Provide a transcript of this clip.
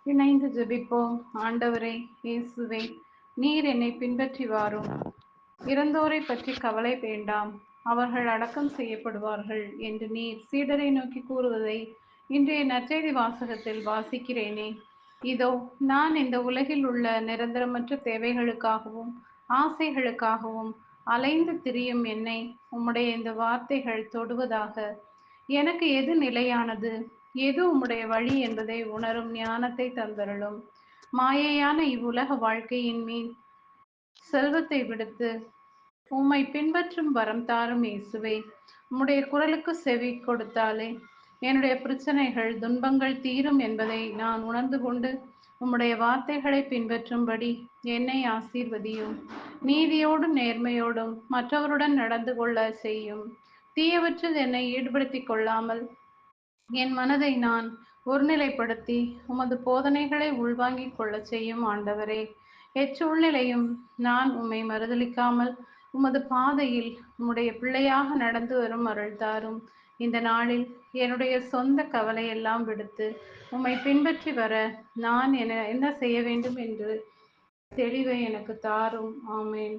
இணைந்து ஜெபிப்போம். ஆண்டவரே இயேசுவே, நீர் என்னை பின்பற்றி வாரும். இறந்தோரைப் பற்றி கவலை வேண்டாம், அவர்கள் அடக்கம் செய்யப்படுவார்கள் என்று நீர் சீடரை நோக்கி கூறுவதை இன்றைய நற்செய்தி வாசகத்தில் வாசிக்கிறேனே. இதோ நான் இந்த உலகில் உள்ள நிரந்தரமற்ற தேவைகளுக்காகவும் ஆசைகளுக்காகவும் அலைந்து திரியும் என்னை உம்முடைய இந்த வார்த்தைகள் தொடுவதாக. எனக்கு எது நிலையானது, எது உம்முடைய வழி என்பதை உணரும் ஞானத்தை தந்தருளும். மாயையான இவ்வுலக வாழ்க்கையின் மீன் செல்வத்தை விடுத்து உம்மை பின்பற்றும் வரம் தாரும் இயேசுவே. உம்முடைய குரலுக்கு செவி கொடுத்தாலே என்னுடைய பிரச்சனைகள் துன்பங்கள் தீரும் என்பதை நான் உணர்ந்து கொண்டு உம்முடைய வார்த்தைகளை பின்பற்றும்படி என்னை ஆசீர்வதியும். நீதியோடும் நேர்மையோடும் மற்றவருடன் நடந்து கொள்ள செய்யும். தீயவற்றில் என்னை ஈடுபடுத்திக் கொள்ளாமல் என் மனதை நான் ஒருநிலைப்படுத்தி உமது போதனைகளை உள்வாங்கிக் கொள்ளச் செய்யும் ஆண்டவரே. எச்சூழ்நிலையும் நான் உம்மை மறுதலிக்காமல் உமது பாதையில் உம்முடைய பிள்ளையாக நடந்து வரும் அருள் தாரும். இந்த நாளில் என்னுடைய சொந்த கவலையெல்லாம் விடுத்து உம்மை பின்பற்றி வர நான் என்ன செய்ய வேண்டும் என்று தெளிவை எனக்கு தாரும். ஆமேன்.